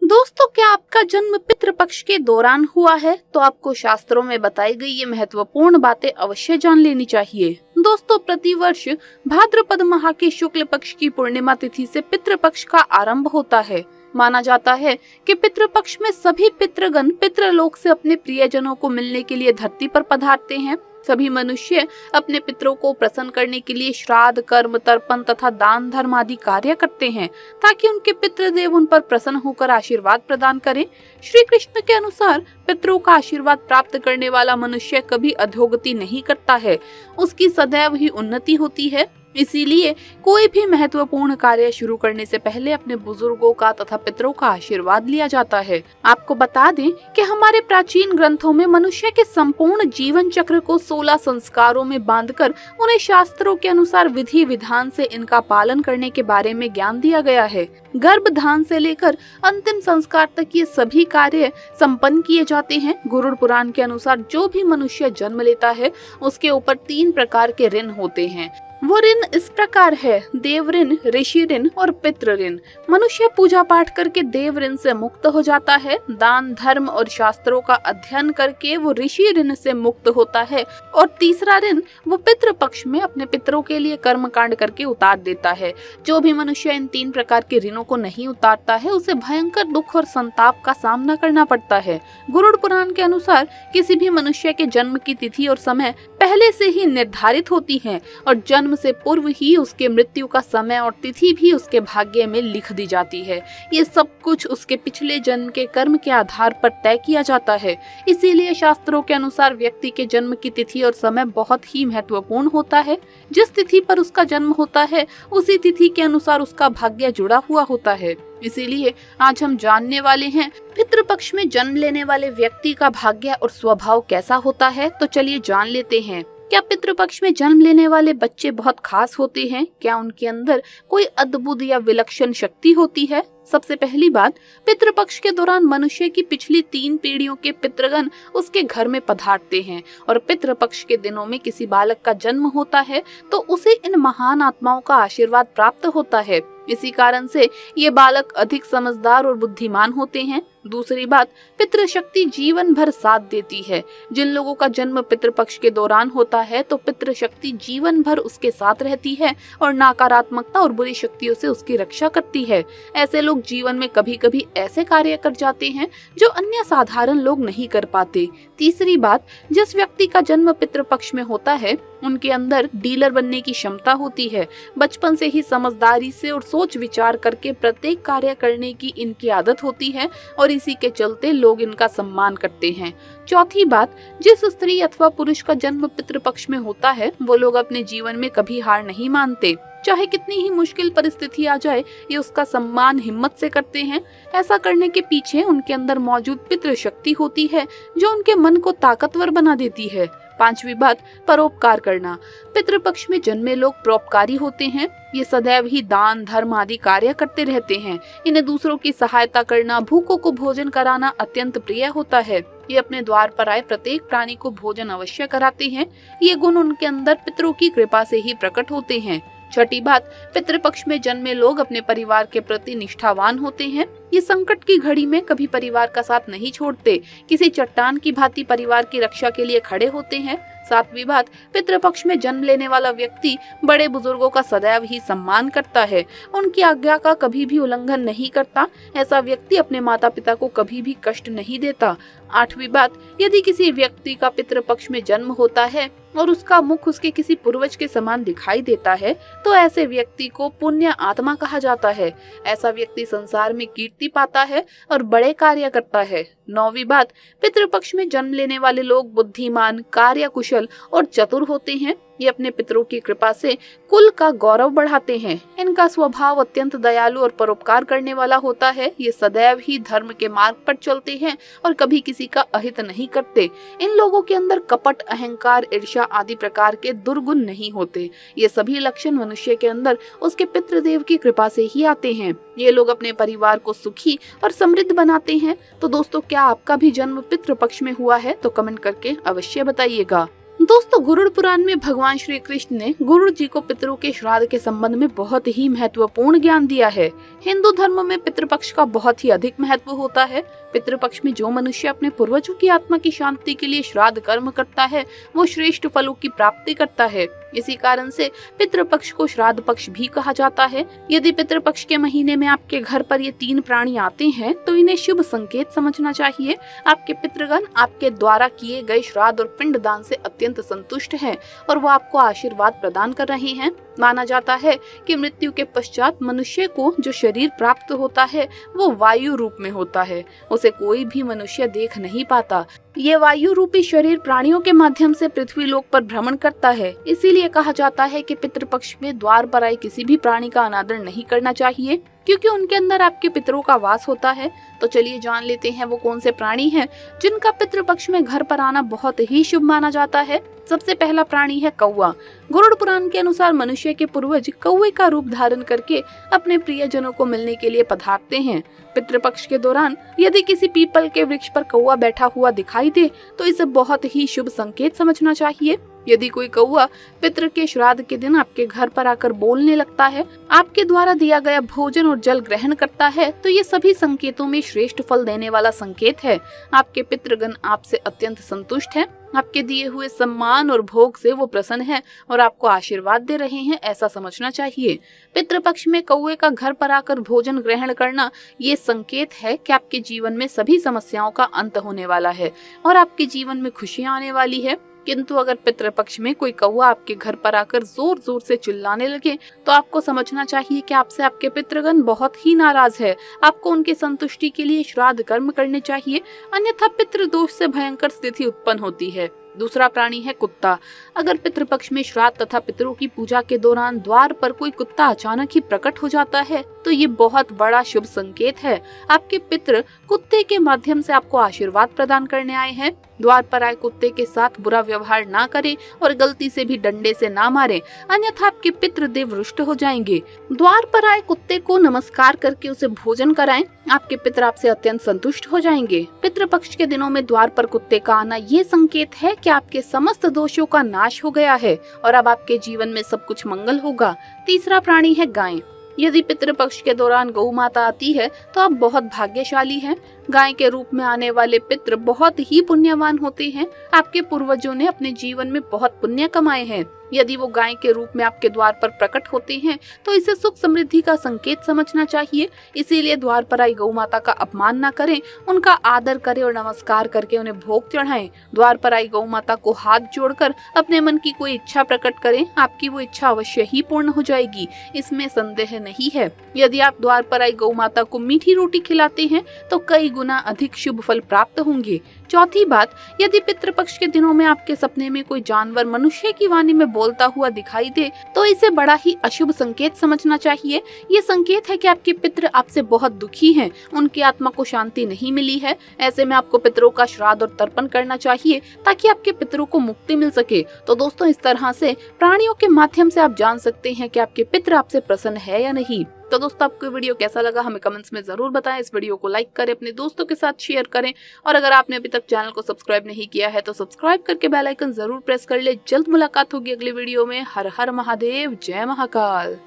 दोस्तों, क्या आपका जन्म पितृपक्ष के दौरान हुआ है तो आपको शास्त्रों में बताई गई ये महत्वपूर्ण बातें अवश्य जान लेनी चाहिए। दोस्तों, प्रतिवर्ष भाद्रपद माह के शुक्ल पक्ष की पूर्णिमा तिथि से पितृपक्ष का आरंभ होता है। माना जाता है कि पितृपक्ष में सभी पितृगण पितृलोक से अपने प्रियजनों को मिलने के लिए धरती पर पधारते हैं। सभी मनुष्य अपने पितरों को प्रसन्न करने के लिए श्राद्ध, कर्म, तर्पण तथा दान धर्म आदि कार्य करते हैं ताकि उनके पितृदेव उन पर प्रसन्न होकर आशीर्वाद प्रदान करें। श्री कृष्ण के अनुसार पितरों का आशीर्वाद प्राप्त करने वाला मनुष्य कभी अधोगति नहीं करता है, उसकी सदैव ही उन्नति होती है। इसीलिए कोई भी महत्वपूर्ण कार्य शुरू करने से पहले अपने बुजुर्गों का तथा पितरों का आशीर्वाद लिया जाता है। आपको बता दें कि हमारे प्राचीन ग्रंथों में मनुष्य के संपूर्ण जीवन चक्र को 16 संस्कारों में बांधकर उन्हें शास्त्रों के अनुसार विधि विधान से इनका पालन करने के बारे में ज्ञान दिया गया है। गर्भधान से लेकर अंतिम संस्कार तक ये सभी कार्य संपन्न किए जाते हैं। गरुड़ पुराण के अनुसार जो भी मनुष्य जन्म लेता है उसके ऊपर 3 प्रकार के ऋण होते हैं। वो ऋण इस प्रकार है: देव ऋण, ऋषि ऋण और पितृ ऋण। मनुष्य पूजा पाठ करके देव ऋण से मुक्त हो जाता है। दान धर्म और शास्त्रों का अध्ययन करके वो ऋषि ऋण से मुक्त होता है। और तीसरा ऋण वो पितृ पक्ष में अपने पितरों के लिए कर्म कांड करके उतार देता है। जो भी मनुष्य इन 3 प्रकार के ऋणों को नहीं उतारता है उसे भयंकर दुख और संताप का सामना करना पड़ता है। गरुड़ पुराण के अनुसार किसी भी मनुष्य के जन्म की तिथि और समय पहले से ही निर्धारित होती है और जन्म से पूर्व ही उसके मृत्यु का समय और तिथि भी उसके भाग्य में लिख दी जाती है। ये सब कुछ उसके पिछले जन्म के कर्म के आधार पर तय किया जाता है। इसीलिए शास्त्रों के अनुसार व्यक्ति के जन्म की तिथि और समय बहुत ही महत्वपूर्ण होता है। जिस तिथि पर उसका जन्म होता है उसी तिथि के अनुसार उसका भाग्य जुड़ा हुआ होता है। इसीलिए आज हम जानने वाले हैं पितृपक्ष में जन्म लेने वाले व्यक्ति का भाग्य और स्वभाव कैसा होता है। तो चलिए जान लेते हैं। क्या पितृपक्ष में जन्म लेने वाले बच्चे बहुत खास होते हैं? क्या उनके अंदर कोई अद्भुत या विलक्षण शक्ति होती है? सबसे पहली बात, पितृपक्ष के दौरान मनुष्य की पिछली 3 पीढ़ियों के पितृगण उसके घर में पधारते हैं और पितृपक्ष के दिनों में किसी बालक का जन्म होता है तो उसे इन महान आत्माओं का आशीर्वाद प्राप्त होता है। इसी कारण से ये बालक अधिक समझदार और बुद्धिमान होते हैं। दूसरी बात, पितृशक्ति जीवन भर साथ देती है। जिन लोगों का जन्म पितृपक्ष के दौरान होता है तो पितृशक्ति जीवन भर उसके साथ रहती है और नकारात्मकता और बुरी शक्तियों से उसकी रक्षा करती है। ऐसे लोग जीवन में कभी कभी ऐसे कार्य कर जाते हैं जो अन्य साधारण लोग नहीं कर पाते। तीसरी बात, जिस व्यक्ति का जन्म पितृपक्ष में होता है उनके अंदर डीलर बनने की क्षमता होती है। बचपन से ही समझदारी से और सोच विचार करके प्रत्येक कार्य करने की इनकी आदत होती है और इसी के चलते लोग इनका सम्मान करते हैं। चौथी बात, जिस स्त्री अथवा पुरुष का जन्म पितृपक्ष में होता है वो लोग अपने जीवन में कभी हार नहीं मानते। चाहे कितनी ही मुश्किल परिस्थिति आ जाए ये उसका सम्मान हिम्मत से करते हैं। ऐसा करने के पीछे उनके अंदर मौजूद पितृशक्ति होती है जो उनके मन को ताकतवर बना देती है। पांचवी बात, परोपकार करना। पितृपक्ष में जन्मे लोग परोपकारी होते हैं। ये सदैव ही दान धर्म आदि कार्य करते रहते हैं। इन्हें दूसरों की सहायता करना, भूखों को भोजन कराना अत्यंत प्रिय होता है। ये अपने द्वार पर आए प्रत्येक प्राणी को भोजन अवश्य कराते हैं। ये गुण उनके अंदर पितरों की कृपा से ही प्रकट होते हैं। छठी बात, पितृपक्ष में जन्मे लोग अपने परिवार के प्रति निष्ठावान होते हैं। ये संकट की घड़ी में कभी परिवार का साथ नहीं छोड़ते, किसी चट्टान की भांति परिवार की रक्षा के लिए खड़े होते हैं। सातवीं बात, पितृपक्ष में जन्म लेने वाला व्यक्ति बड़े बुजुर्गों का सदैव ही सम्मान करता है, उनकी आज्ञा का कभी भी उल्लंघन नहीं करता। ऐसा व्यक्ति अपने माता पिता को कभी भी कष्ट नहीं देता। आठवीं बात, यदि किसी व्यक्ति का पितृपक्ष में जन्म होता है और उसका मुख उसके किसी पूर्वज के समान दिखाई देता है तो ऐसे व्यक्ति को पुण्य आत्मा कहा जाता है। ऐसा व्यक्ति संसार में कीर्ति पाता है और बड़े कार्य करता है। नौवीं बात, पितृपक्ष में जन्म लेने वाले लोग बुद्धिमान, कार्यकुशल और चतुर होते हैं। ये अपने पितरों की कृपा से कुल का गौरव बढ़ाते हैं। इनका स्वभाव अत्यंत दयालु और परोपकार करने वाला होता है। ये सदैव ही धर्म के मार्ग पर चलते हैं और कभी किसी का अहित नहीं करते। इन लोगों के अंदर कपट, अहंकार, ईर्ष्या आदि प्रकार के दुर्गुण नहीं होते। ये सभी लक्षण मनुष्य के अंदर उसके पितृदेव की कृपा से ही आते हैं। ये लोग अपने परिवार को सुखी और समृद्ध बनाते हैं। तो दोस्तों, क्या आपका भी जन्म पितृपक्ष में हुआ है? तो कमेंट करके अवश्य बताइएगा। दोस्तों, गरुड़ पुराण में भगवान श्री कृष्ण ने गरुड़ जी को पितरों के श्राद्ध के संबंध में बहुत ही महत्वपूर्ण ज्ञान दिया है। हिंदू धर्म में पितृपक्ष का बहुत ही अधिक महत्व होता है। पितृपक्ष में जो मनुष्य अपने पूर्वजों की आत्मा की शांति के लिए श्राद्ध कर्म करता है, वो श्रेष्ठ फलों की प्राप्ति करता है। इसी कारण से पितृपक्ष को श्राद्ध पक्ष भी कहा जाता है। यदि पितृपक्ष के महीने में आपके घर पर ये 3 प्राणी आते हैं तो इन्हें शुभ संकेत समझना चाहिए। आपके पितृगण आपके द्वारा किए गए श्राद्ध और पिंडदान से अत्यंत संतुष्ट हैं और वो आपको आशीर्वाद प्रदान कर रहे हैं। माना जाता है कि मृत्यु के पश्चात मनुष्य को जो शरीर प्राप्त होता है वो वायु रूप में होता है। उसे कोई भी मनुष्य देख नहीं पाता। ये वायु रूपी शरीर प्राणियों के माध्यम से पृथ्वी लोक पर भ्रमण करता है। इसीलिए कहा जाता है कि पितृपक्ष में द्वार पर आए किसी भी प्राणी का अनादर नहीं करना चाहिए, क्योंकि उनके अंदर आपके पितरों का वास होता है। तो चलिए जान लेते हैं वो कौन से प्राणी हैं जिनका पितृपक्ष में घर पर आना बहुत ही शुभ माना जाता है। सबसे पहला प्राणी है कौवा। गरुड़ पुराण के अनुसार मनुष्य के पूर्वज कौवे का रूप धारण करके अपने प्रियजनों को मिलने के लिए पधारते हैं। पितृपक्ष के दौरान यदि किसी पीपल के वृक्ष पर कौवा बैठा हुआ दिखाई दे तो इसे बहुत ही शुभ संकेत समझना चाहिए। यदि कोई कौवा पितृ के श्राद्ध के दिन आपके घर पर आकर बोलने लगता है, आपके द्वारा दिया गया भोजन और जल ग्रहण करता है, तो ये सभी संकेतों में श्रेष्ठ फल देने वाला संकेत है। आपके पितृगण आपसे अत्यंत संतुष्ट हैं। आपके दिए हुए सम्मान और भोग से वो प्रसन्न है और आपको आशीर्वाद दे रहे हैं, ऐसा समझना चाहिए। पितृपक्ष में कौवे का घर पर आकर भोजन ग्रहण करना ये संकेत है कि आपके जीवन में सभी समस्याओं का अंत होने वाला है और आपके जीवन में खुशियां आने वाली है। किंतु अगर पितृपक्ष में कोई कौवा आपके घर पर आकर जोर जोर से चिल्लाने लगे तो आपको समझना चाहिए कि आपसे आपके पितृगण बहुत ही नाराज है। आपको उनकी संतुष्टि के लिए श्राद्ध कर्म करने चाहिए, अन्यथा पितृदोष से भयंकर स्थिति उत्पन्न होती है। दूसरा प्राणी है कुत्ता। अगर पितृपक्ष में श्राद्ध तथा पितरों की पूजा के दौरान द्वार पर कोई कुत्ता अचानक ही प्रकट हो जाता है तो ये बहुत बड़ा शुभ संकेत है। आपके पितृ कुत्ते के माध्यम से आपको आशीर्वाद प्रदान करने आए हैं। द्वार पर आए कुत्ते के साथ बुरा व्यवहार ना करें और गलती से भी डंडे से ना मारें, अन्यथा आपके पितृदेव रुष्ट हो जाएंगे। द्वार पर आए कुत्ते को नमस्कार करके उसे भोजन कराएं, आपके पितृ आपसे अत्यंत संतुष्ट हो जाएंगे। पितृपक्ष के दिनों में द्वार पर कुत्ते का आना ये संकेत है कि आपके समस्त दोषों का नाश हो गया है और अब आपके जीवन में सब कुछ मंगल होगा। तीसरा प्राणी है गाय। यदि पितृपक्ष के दौरान गौ माता आती है तो आप बहुत भाग्यशाली हैं। गाय के रूप में आने वाले पितृ बहुत ही पुण्यवान होते हैं। आपके पूर्वजों ने अपने जीवन में बहुत पुण्य कमाए हैं। यदि वो गाय के रूप में आपके द्वार पर प्रकट होते हैं तो इसे सुख समृद्धि का संकेत समझना चाहिए। इसीलिए द्वार पर आई गौ माता का अपमान न करें, उनका आदर करें और नमस्कार करके उन्हें भोग चढ़ाएं। द्वार पर आई गौ माता को हाथ जोड़कर अपने मन की कोई इच्छा प्रकट करें, आपकी वो इच्छा अवश्य ही पूर्ण हो जाएगी, इसमें संदेह नहीं है। यदि आप द्वार पर आई गौ माता को मीठी रोटी खिलाते हैं तो कई गुना अधिक शुभ फल प्राप्त होंगे। चौथी बात, यदि पितृपक्ष के दिनों में आपके सपने में कोई जानवर मनुष्य की वाणी में बोलता हुआ दिखाई दे तो इसे बड़ा ही अशुभ संकेत समझना चाहिए। ये संकेत है कि आपके पितृ आपसे बहुत दुखी हैं, उनकी आत्मा को शांति नहीं मिली है। ऐसे में आपको पितरों का श्राद्ध और तर्पण करना चाहिए ताकि आपके पितरों को मुक्ति मिल सके। तो दोस्तों, इस तरह से प्राणियों के माध्यम से आप जान सकते हैं कि आपके पितृ आपसे प्रसन्न है या नहीं। तो दोस्तों, आपको वीडियो कैसा लगा हमें कमेंट्स में जरूर बताएं। इस वीडियो को लाइक करें, अपने दोस्तों के साथ शेयर करें और अगर आपने अभी तक चैनल को सब्सक्राइब नहीं किया है तो सब्सक्राइब करके बेल आइकन जरूर प्रेस कर ले। जल्द मुलाकात होगी अगली वीडियो में। हर हर महादेव, जय महाकाल।